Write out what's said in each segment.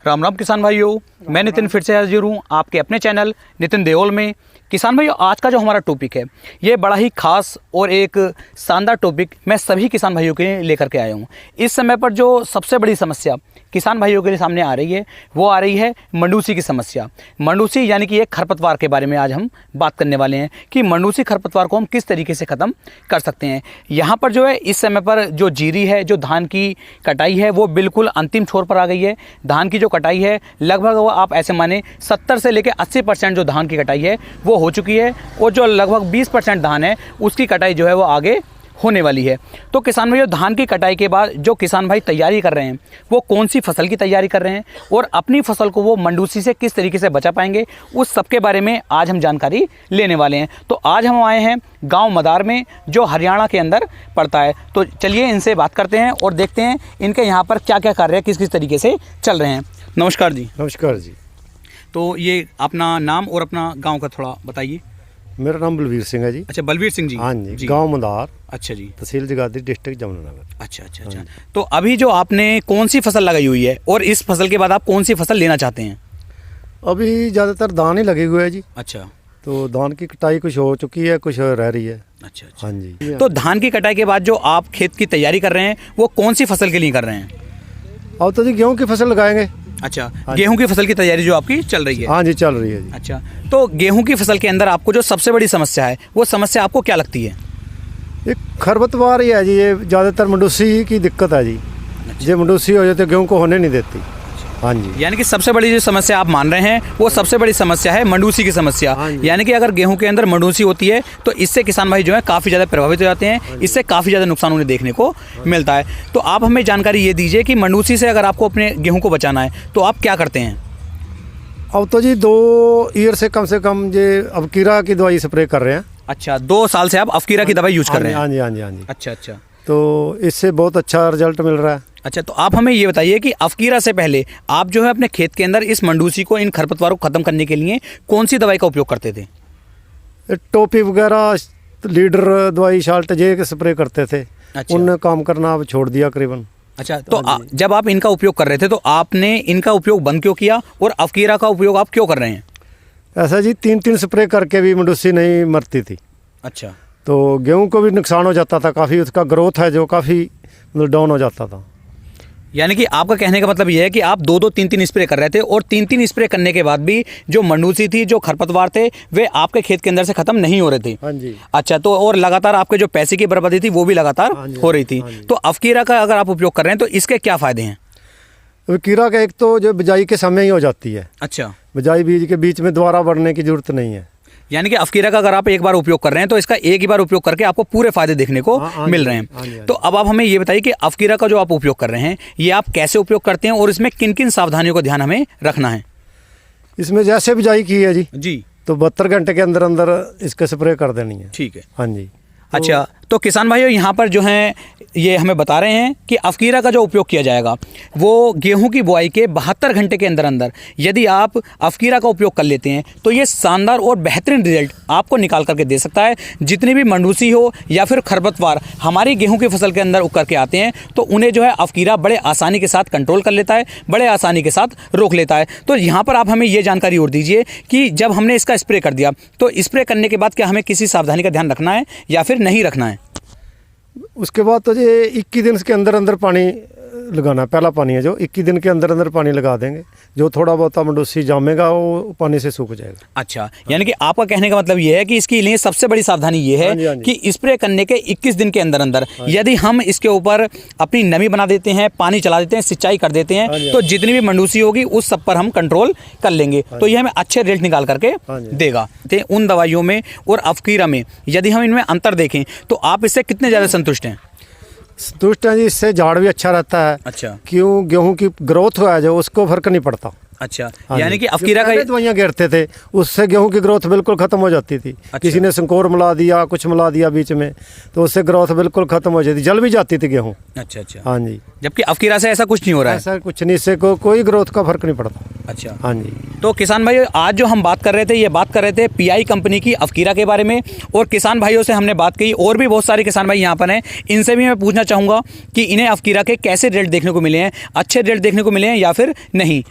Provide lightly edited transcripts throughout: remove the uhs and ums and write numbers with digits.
राम राम किसान भाइयों, मैं नितिन फिर से हाजिर हूँ आपके अपने चैनल नितिन देओल में। किसान भाइयों, आज का जो हमारा टॉपिक है ये बड़ा ही खास और एक शानदार टॉपिक मैं सभी किसान भाइयों के लिए लेकर के आया हूँ। इस समय पर जो सबसे बड़ी समस्या किसान भाइयों के लिए सामने आ रही है वो आ रही है मंडूसी की समस्या। मंडूसी यानी कि एक खरपतवार के बारे में आज हम बात करने वाले हैं कि मंडूसी खरपतवार को हम किस तरीके से ख़त्म कर सकते हैं। यहाँ पर जो है इस समय पर जो जीरी है, जो धान की कटाई है वो बिल्कुल अंतिम छोर पर आ गई है। धान की जो कटाई है लगभग वो आप ऐसे माने 70 से लेकर 80% जो धान की कटाई है वो हो चुकी है और जो लगभग 20% धान है उसकी कटाई जो है वो आगे होने वाली है। तो किसान भाई धान की कटाई के बाद जो किसान भाई तैयारी कर रहे हैं वो कौन सी फसल की तैयारी कर रहे हैं और अपनी फसल को वो मंडूसी से किस तरीके से बचा पाएंगे, उस सब के बारे में आज हम जानकारी लेने वाले हैं। तो आज हम आए हैं गांव मदार में जो हरियाणा के अंदर पड़ता है। तो चलिए इनसे बात करते हैं और देखते हैं इनके यहाँ पर क्या क्या कार्य किस किस तरीके से चल रहे हैं। नमस्कार जी। नमस्कार जी। तो ये अपना नाम और अपना गाँव का थोड़ा बताइए। मेरा नाम बलवीर सिंह है जी। अच्छा, बलवीर सिंह जी। हाँ जी, गांव मदार। अच्छा जी। तहसील जगाधरी, डिस्ट्रिक्ट जमुनानगर। अच्छा अच्छा अच्छा। तो अभी जो आपने कौन सी फसल लगाई हुई है और इस फसल के बाद आप कौन सी फसल लेना चाहते हैं? अभी ज़्यादातर धान ही लगे हुए है जी। अच्छा। तो धान की कटाई कुछ हो चुकी है, कुछ रह रही है। अच्छा अच्छा। हाँ जी। तो धान की कटाई के बाद जो आप खेत की तैयारी कर रहे हैं वो कौन सी फसल के लिए कर रहे हैं? अब तो जी गेहूँ की फसल लगाएंगे। अच्छा, गेहूं की फसल की तैयारी जो आपकी चल रही है? हाँ जी, चल रही है जी। अच्छा, तो गेहूं की फसल के अंदर आपको जो सबसे बड़ी समस्या है वो समस्या आपको क्या लगती है? एक खरपतवार ही है जी, ये ज़्यादातर मंडूसी की दिक्कत है जी। ये मंडूसी हो जाए तो गेहूँ को होने नहीं देती। हाँ जी। यानी कि सबसे बड़ी जो समस्या आप मान रहे हैं वो सबसे बड़ी समस्या है मंडूसी की समस्या। यानी कि अगर गेहूं के अंदर मंडूसी होती है तो इससे किसान भाई जो है काफ़ी ज़्यादा प्रभावित हो जाते हैं, इससे काफ़ी ज़्यादा नुकसान उन्हें देखने को मिलता है। तो आप हमें जानकारी ये दीजिए कि मंडूसी से अगर आपको अपने गेहूं को बचाना है तो आप क्या करते हैं? अब तो जी 2 ईयर से कम ये अफकीरा की दवाई स्प्रे कर रहे हैं। अच्छा, 2 साल से आप अफकीरा की दवाई यूज कर रहे हैं? हाँ जी, हाँ जी, हाँ जी। अच्छा अच्छा। तो इससे बहुत अच्छा रिजल्ट मिल रहा है। अच्छा, तो आप हमें ये बताइए कि अफकीरा से पहले आप जो है अपने खेत के अंदर इस मंडूसी को, इन खरपतवारों को खत्म करने के लिए कौन सी दवाई का उपयोग करते थे? टोपी वगैरह, लीडर दवाई, शाल्ट जे स्प्रे करते थे। अच्छा। उनने काम करना अब छोड़ दिया करीबन। अच्छा, तो जब आप इनका उपयोग कर रहे थे तो आपने इनका उपयोग बंद क्यों किया और अफकीरा का उपयोग आप क्यों कर रहे हैं? ऐसा जी 3 स्प्रे करके भी मंडूसी नहीं मरती थी। अच्छा। तो गेहूं को भी नुकसान हो जाता था काफ़ी, उसका ग्रोथ है जो काफ़ी मतलब डाउन हो जाता था। यानी कि आपका कहने का मतलब ये है कि आप 2-2, 3-3 स्प्रे कर रहे थे और 3-3 स्प्रे करने के बाद भी जो मंडूसी थी, जो खरपतवार थे, वे आपके खेत के अंदर से खत्म नहीं हो रहे थे? हाँ जी। अच्छा, तो और लगातार आपके जो पैसे की बर्बादी थी वो भी लगातार हो रही थी। तो अफकीरा का अगर आप उपयोग कर रहे हैं तो इसके क्या फ़ायदे हैं? कीड़ा का एक तो जो बिजाई के समय ही हो जाती है। अच्छा। बिजाई बीज के बीच में दोबारा बढ़ने की जरूरत नहीं है। यानी कि अफकीरा का अगर आप एक बार उपयोग कर रहे हैं तो इसका एक ही बार उपयोग करके आपको पूरे फायदे देखने को मिल रहे हैं। तो अब आप हमें ये बताइए कि अफकीरा का जो आप उपयोग कर रहे हैं ये आप कैसे उपयोग करते हैं और इसमें किन किन सावधानियों का ध्यान हमें रखना है? इसमें जैसे बिजाई की है जी तो 72 घंटे के अंदर अंदर इसका स्प्रे कर देनी है। ठीक है। हाँ जी। अच्छा, तो किसान भाइयों यहाँ पर जो हैं ये हमें बता रहे हैं कि अफकीरा का जो उपयोग किया जाएगा वो गेहूं की बुआई के 72 घंटे के अंदर अंदर यदि आप अफकीरा का उपयोग कर लेते हैं तो ये शानदार और बेहतरीन रिजल्ट आपको निकाल करके दे सकता है। जितनी भी मंडूसी हो या फिर खरपतवार हमारी गेहूं की फसल के अंदर उग करके आते हैं तो उन्हें जो है अफकीरा बड़े आसानी के साथ कंट्रोल कर लेता है, बड़े आसानी के साथ रोक लेता है। तो यहाँ पर आप हमें ये जानकारी और दीजिए कि जब हमने इसका स्प्रे कर दिया तो स्प्रे करने के बाद क्या हमें किसी सावधानी का ध्यान रखना है या फिर नहीं रखना है? उसके बाद तो ये 21 दिन के अंदर अंदर पानी लगाना है। पहला पानी है जो 21 दिन के अंदर अंदर पानी लगा देंगे, जो थोड़ा बहुत मंडूसी जामेगा वो पानी से सूख जाएगा। अच्छा, यानी कि आपका कहने का मतलब ये है कि इसके लिए सबसे बड़ी सावधानी ये है कि स्प्रे करने के 21 दिन के अंदर अंदर यदि हम इसके ऊपर अपनी नमी बना देते हैं, पानी चला देते हैं, सिंचाई कर देते हैं तो जितनी भी मंडूसी होगी उस सब पर हम कंट्रोल कर लेंगे। तो ये हमें अच्छे रिजल्ट निकाल करके देगा। उन दवाइयों में और अफकीरा में यदि हम इनमें अंतर देखें तो आप इससे कितने ज़्यादा संतुष्ट हैं? संतुष्ट है जी, इससे झाड़ भी अच्छा रहता है। अच्छा। क्यों गेहूं की ग्रोथ हो जो उसको फर्क नहीं पड़ता। अच्छा, यानी कि अफकीरा का दवाइयाँ गिरते थे उससे गेहूं की ग्रोथ बिल्कुल खत्म हो जाती थी। अच्छा। किसी ने संकोर मिला दिया, कुछ मिला दिया बीच में तो उससे ग्रोथ बिल्कुल खत्म हो जाती, जल भी जाती थी गेहूं। अच्छा अच्छा। हाँ जी। जबकि अफकीरा से ऐसा कुछ नहीं हो रहा है? ऐसा कुछ नहीं, इससे कोई ग्रोथ का फर्क नहीं पड़ता। अच्छा। हाँ जी। तो किसान भाई आज जो हम बात कर रहे थे ये बात कर रहे थे पीआई कंपनी की अफकीरा के बारे में और किसान भाइयों से हमने बात की और भी बहुत सारे किसान भाई यहाँ पर हैं, इनसे भी मैं पूछना चाहूँगा कि इन्हें अफकीरा के कैसे रिजल्ट देखने को मिले हैं, अच्छे रिजल्ट देखने को मिले हैं या फिर नहीं।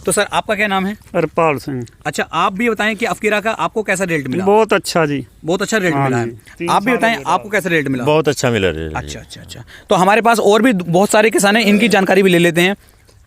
तो सर आपका क्या नाम है? हरपाल सिंह। अच्छा, आप भी बताएं कि अफकीरा का आपको कैसा रिजल्ट मिला? बहुत अच्छा जी। बहुत अच्छा रिजल्ट हाँ मिला जी, है। 3 आप भी साल बताएं हो गया। आपको कैसा रिजल्ट मिला? बहुत अच्छा मिला रिजल्ट। अच्छा अच्छा अच्छा। तो हमारे पास और भी बहुत सारे किसान हैं, इनकी जानकारी भी ले लेते हैं।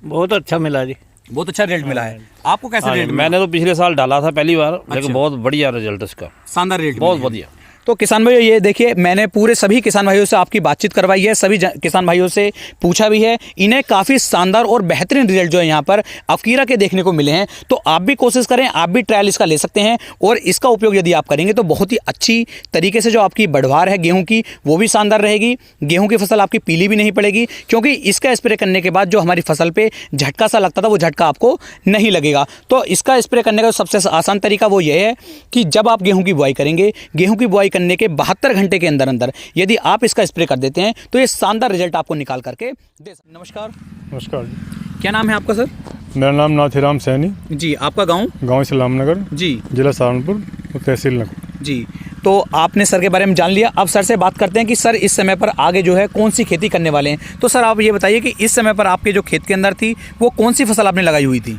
बहुत अच्छा मिला जी। बहुत अच्छा रिजल्ट मिला है। आपको कैसा रिजल्ट मिला? मैंने तो पिछले साल डाला था पहली बार, अच्छा। लेकिन बहुत बढ़िया रिजल्ट इसका, शानदार रिजल्ट बहुत मिला है। बढ़िया। तो किसान भाइयों ये देखिए, मैंने पूरे सभी किसान भाइयों से आपकी बातचीत करवाई है, सभी किसान भाइयों से पूछा भी है, इन्हें काफ़ी शानदार और बेहतरीन रिजल्ट जो है यहाँ पर अफकीरा के देखने को मिले हैं। तो आप भी कोशिश करें, आप भी ट्रायल इसका ले सकते हैं और इसका उपयोग यदि आप करेंगे तो बहुत ही अच्छी तरीके से जो आपकी बढ़वार है गेहूँ की वो भी शानदार रहेगी। गेहूँ की फसल आपकी पीली भी नहीं पड़ेगी, क्योंकि इसका स्प्रे करने के बाद जो हमारी फसल पे झटका सा लगता था वो झटका आपको नहीं लगेगा। तो इसका स्प्रे करने का सबसे आसान तरीका वो ये है कि जब आप गेहूँ की बुआई करेंगे, गेहूँ की बुआई करने के 72 घंटे के अंदर अंदर यदि आप इसका स्प्रे कर देते हैं तो ये शानदार रिजल्ट आपको निकाल करके दे सकते। नमस्कार, नमस्कार जी। क्या नाम है आपका सर? मेरा नाम नाथीराम सैनी, जी। आपका गांव? गांव इस्लामनगर, जी जिला सहारनपुर, तहसील नगर। जी। तो आपने सर के बारे में जान लिया, अब सर से बात करते हैं कि सर इस समय पर आगे जो है कौन सी खेती करने वाले हैं। तो सर आप ये बताइए कि इस समय पर आपके जो खेत के अंदर थी वो कौन सी फसल आपने लगाई हुई थी?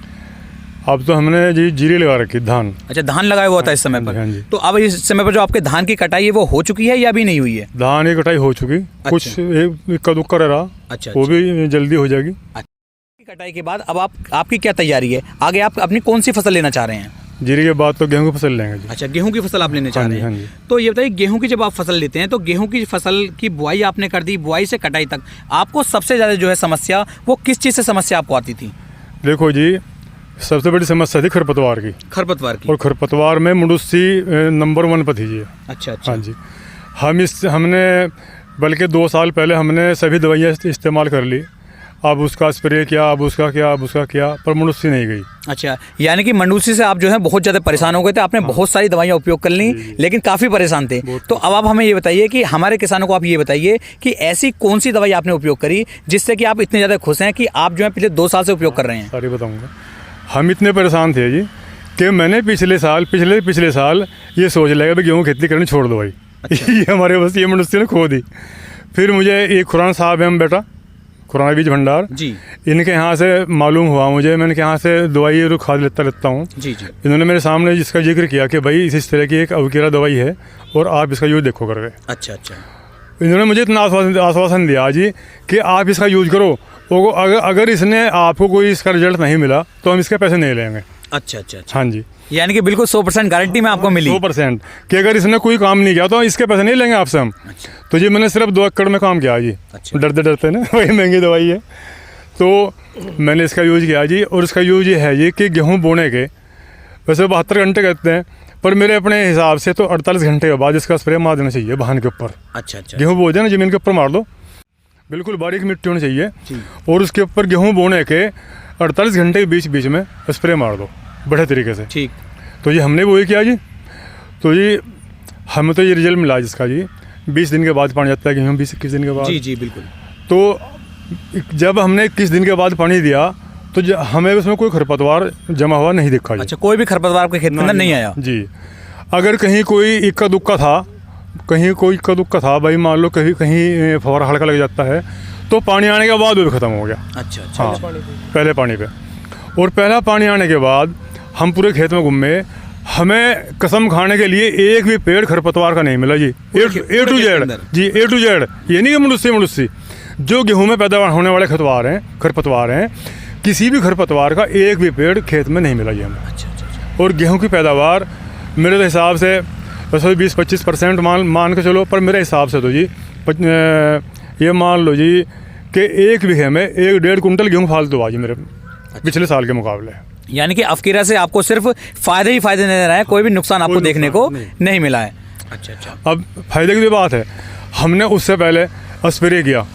अब तो हमने जी जीरी लगा रखी, धान। अच्छा, धान लगाया हुआ था इस समय पर। हाँ जी। तो अब इस समय पर जो आपके धान की कटाई है वो हो चुकी है या अभी नहीं हुई है? धान की कटाई हो चुकी, कुछ इक्का दुक्का रहा, अच्छा, वो भी जल्दी हो जाएगी। कटाई के बाद अब आपकी क्या तैयारी है? आगे आप अपनी कौन सी फसल लेना चाह रहे हैं? जीरी के बाद तो गेहूं की फसल लेंगे जी। अच्छा, गेहूं की फसल आप लेने चाह हाँ रहे जी, हाँ हैं। जी। तो ये बताइए, गेहूं की जब आप फसल लेते हैं तो गेहूं की फसल की बुआई आपने कर दी, बुआई से कटाई तक आपको सबसे ज़्यादा जो है समस्या वो किस चीज़ से समस्या आपको आती थी? देखो जी, सबसे बड़ी समस्या थी खरपतवार की, खरपतवार की। और खरपतवार में मुंडुसी नंबर 1 पर थी जी। अच्छा अच्छा। हाँ जी। हमने बल्कि 2 साल पहले हमने सभी दवाइयाँ इस्तेमाल कर ली, अब उसका स्प्रे किया, अब उसका किया, पर मुंडुसी नहीं गई। अच्छा, यानी कि मंडूसी से आप जो है बहुत ज़्यादा परेशान हो गए थे, आपने बहुत सारी दवाइयाँ उपयोग कर ली लेकिन काफ़ी परेशान थे। तो अब आप हमें ये बताइए कि हमारे किसानों को आप ये बताइए कि ऐसी कौन सी दवाई आपने उपयोग करी जिससे कि आप इतने ज़्यादा खुश हैं कि आप जो है पिछले 2 साल से उपयोग कर रहे हैं? सारी बताऊँगा। हम इतने परेशान थे जी कि मैंने पिछले साल ये सोच लिया कि गेहूँ खेती करनी छोड़ दो भाई। अच्छा। ये हमारे बस ये मुंडुसी ने खो दी। फिर मुझे एक खुराना साहब है, हम बेटा खुराना बीज भंडार जी इनके यहाँ से मालूम हुआ मुझे, मैंने यहाँ से दवाई और खाद लेता हूँ। जी जी। इन्होंने मेरे सामने जिसका जिक्र किया कि भाई इस तरह की एक अवकीरा दवाई है और आप इसका यूज देखो करके। अच्छा अच्छा। इन्होंने मुझे इतना आश्वासन दिया जी कि आप इसका यूज करो, अगर इसने आपको कोई इसका रिजल्ट नहीं मिला तो हम इसके पैसे नहीं लेंगे। अच्छा अच्छा अच्छा। हाँ जी, यानी कि बिल्कुल 100% गारंटी में आपको मिली? 100% कि अगर इसने कोई काम नहीं किया तो इसके पैसे नहीं लेंगे आपसे हम। अच्छा। तो जी मैंने सिर्फ 2 एकड़ में काम किया जी। अच्छा। डरते ना वही महंगी दवाई है, तो मैंने इसका यूज किया जी। और इसका यूज ये है जी कि गेहूँ बोने के वैसे 72 घंटे कहते हैं, पर मेरे अपने हिसाब से तो 48 घंटे के बाद इसका स्प्रे मार देना चाहिए बहान के ऊपर। अच्छा अच्छा। गेहूँ बो जाए ना, जमीन के ऊपर मार दो, बिल्कुल बारीक मिट्टी होनी चाहिए, और उसके ऊपर गेहूँ बोने के 48 घंटे के बीच में स्प्रे मार दो बढ़िया तरीके से। ठीक। तो ये हमने वही किया जी। तो जी हमें तो ये रिजल्ट मिला जिसका जी 20 दिन के बाद पानी जाता है गेहूँ, 20-21 दिन के बाद। जी जी बिल्कुल। तो जब हमने 21 दिन के बाद पानी दिया तो हमें उसमें कोई खरपतवार जमा हुआ नहीं दिखा जी। अच्छा, कोई भी खरपतवार आपके खेत के अंदर नहीं आया? जी। अगर कहीं कोई इक्का दुक्का था भाई, मान लो कहीं फवारा हल्का लग जाता है तो पानी आने के बाद वो भी ख़त्म हो गया। अच्छा अच्छा। हाँ, पहले पानी पे। और पहला पानी आने के बाद हम पूरे खेत में घूमे, हमें कसम खाने के लिए एक भी पेड़ खरपतवार का नहीं मिला जी। ए टू जेड जी, ए टू जेड। ये नहीं कि मुंडुसी जो गेहूं में पैदावार होने वाले खरपतवार हैं, किसी भी खरपतवार का एक भी पेड़ खेत में नहीं मिला जी हमें। अच्छा अच्छा। और गेहूं की पैदावार मेरे तो हिसाब से वैसे 20-25% मान के चलो, पर मेरे हिसाब से तो जी ये मान लो जी कि 1 बीघे में 1-1.5 कुंटल गेहूँ फालतू आ जी मेरे पिछले साल के मुकाबले। यानी कि अफकीरा से आपको सिर्फ फायदे ही फायदे नजर आए, कोई भी नुकसान आपको देखने को नहीं मिला है? अच्छा अच्छा। अब फायदे की बात है, हमने उससे पहले स्प्रे किया,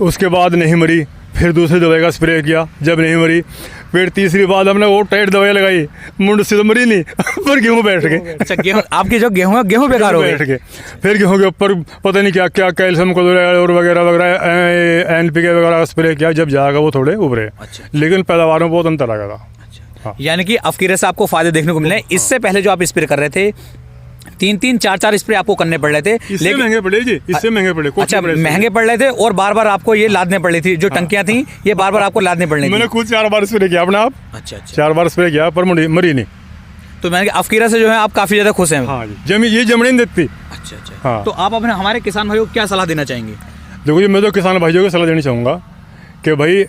उसके बाद नहीं मरी, फिर दूसरी दवाई का स्प्रे किया, जब नहीं मरी फिर तीसरी बार हमने वो टाइट दवाई लगाई, मुंडुसी तो मरी नहीं पर गेहूँ बैठ गए। अच्छा, गेहूँ आपकी जो गेहूँ है गेहूँ बेकार हो गए? बैठ गए। फिर गेहूँ के ऊपर पता नहीं क्या क्या कैल्शियम और वगैरह NPK वगैरह स्प्रे किया, जब जाएगा वो थोड़े उभरे। अच्छा। लेकिन पैदावार में बहुत अंतर आ गया था। अच्छा। यानी कि अफकीरा से आपको फायदे देखने को मिले। इससे पहले जो आप स्प्रे कर रहे थे 3-3 4-4 स्प्रे आपको करने पड़ रहे थे, इससे महंगे पड़े जी, इससे महंगे पड़े। अच्छा, महंगे पड़ रहे थे और बार बार आपको ये लादने पड़ रही थी, जो टंकियां थी ये बार बार आपको लादने पड़ रही थी। मैंने खुद 4 बार स्प्रे किया अपने आप। अच्छा अच्छा, 4 बार स्प्रे किया पर मरी नहीं। तो मैंने कहा अफकीरा से जो है आप काफ़ी ज़्यादा खुश हैं। हाँ जी, ये जमने नहीं देती। अच्छा अच्छा, हाँ। तो आप अपने हमारे किसान भाइयों को क्या सलाह देना चाहेंगे? देखो जी, मैं तो किसान भाइयों को सलाह देनी चाहूँगा कि भाई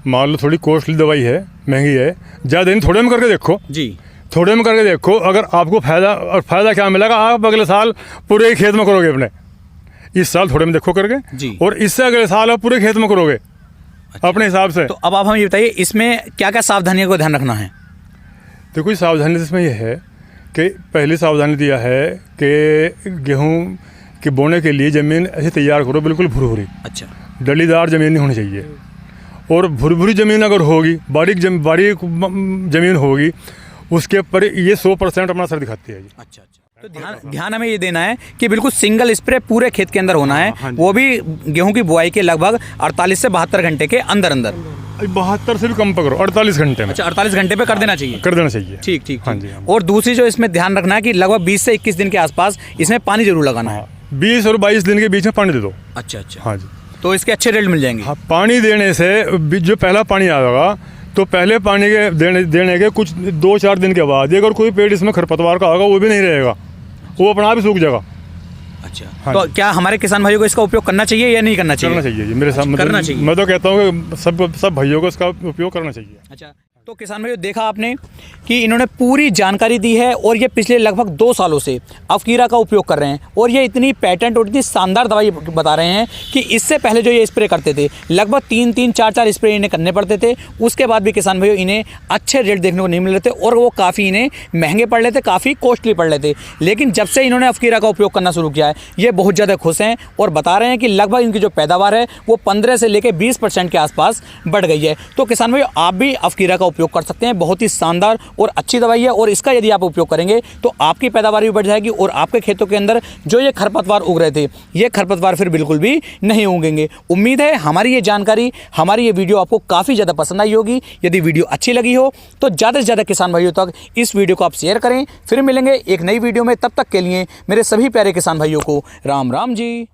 मान लो थोड़ी कॉस्टली दवाई है, महंगी है, ज़्यादा नहीं, थोड़े में करके देखो जी, थोड़े में करके देखो। अगर आपको फ़ायदा, और फ़ायदा क्या मिलेगा, आप अगले साल पूरे खेत में करोगे अपने। इस साल थोड़े में देखो करके जी, और इससे अगले साल आप पूरे खेत में करोगे अपने हिसाब से। तो अब आप हमें ये बताइए इसमें क्या क्या सावधानियों को ध्यान रखना है? देखो सावधानी इसमें यह है कि पहली सावधानी दिया है कि गेहूँ के बोने के लिए ज़मीन ऐसे तैयार करो बिल्कुल भुरभुरी, अच्छा, डलीदार ज़मीन नहीं होनी चाहिए। और भुरभुरी ज़मीन अगर होगी, बारीक ज़मीन होगी, उसके ऊपर ये 100% अपना असर दिखाती है जी। अच्छा अच्छा, तो ध्यान हमें ये देना है कि बिल्कुल सिंगल स्प्रे पूरे खेत के अंदर होना है। हाँ जी। वो भी गेहूं की बुआई के लगभग 48 से 72 घंटे के अंदर अंदर। 72 से भी कम पकड़ो, 48 घंटे में अच्छा, 48 घंटे पे कर देना चाहिए। कर देना चाहिए। ठीक ठीक हाँ ठीक। जी, हाँ। और दूसरी जो इसमें ध्यान रखना है कि लगभग 20 से 21 दिन के आसपास इसमें पानी जरूर लगाना है। 20 और 22 दिन के बीच में पानी दे दो। अच्छा अच्छा, हाँ जी, तो इसके अच्छे रिजल्ट मिल जाएंगे। हाँ। पानी देने से जो पहला पानी आएगा, तो पहले पानी के देने के कुछ 2-4 दिन के बाद अगर कोई पेड़ इसमें खरपतवार का होगा, वो भी नहीं रहेगा, वो अपना आप ही सूख जाएगा। अच्छा, हाँ तो क्या हमारे किसान भाइयों को इसका उपयोग करना चाहिए या नहीं करना चाहिए? करना चाहिए जी, मेरे साथ करना चाहिए। मैं तो कहता हूँ कि सब भाइयों को इसका उपयोग करना चाहिए। अच्छा, तो किसान भाइयों देखा आपने कि इन्होंने पूरी जानकारी दी है और ये पिछले लगभग 2 सालों से अफकीरा का उपयोग कर रहे हैं और ये इतनी पैटेंट और इतनी शानदार दवाई बता रहे हैं कि इससे पहले जो ये स्प्रे करते थे लगभग 3-3 4-4 स्प्रे इन्हें करने पड़ते थे, उसके बाद भी किसान भाइयों इन्हें अच्छे रेट देखने को नहीं मिल रहे थे और वो काफ़ी इन्हें महंगे पड़ रहे थे, काफ़ी कॉस्टली पड़ रहे थे। लेकिन जब से इन्होंने अफकीरा का उपयोग करना शुरू किया है ये बहुत ज़्यादा खुश हैं और बता रहे हैं कि लगभग इनकी जो पैदावार है वो 15 से लेकर 20% के आसपास बढ़ गई है। तो किसान भाइयों आप भी अफकीरा का उपयोग कर सकते हैं, बहुत ही शानदार और अच्छी दवाई है और इसका यदि आप उपयोग करेंगे तो आपकी पैदावार भी बढ़ जाएगी और आपके खेतों के अंदर जो ये खरपतवार उग रहे थे ये खरपतवार फिर बिल्कुल भी नहीं उगेंगे। उम्मीद है हमारी ये जानकारी, हमारी ये वीडियो आपको काफ़ी ज़्यादा पसंद आई होगी। यदि वीडियो अच्छी लगी हो तो ज़्यादा से ज़्यादा किसान भाइयों तक इस वीडियो को आप शेयर करें। फिर मिलेंगे एक नई वीडियो में, तब तक के लिए मेरे सभी प्यारे किसान भाइयों को राम राम जी।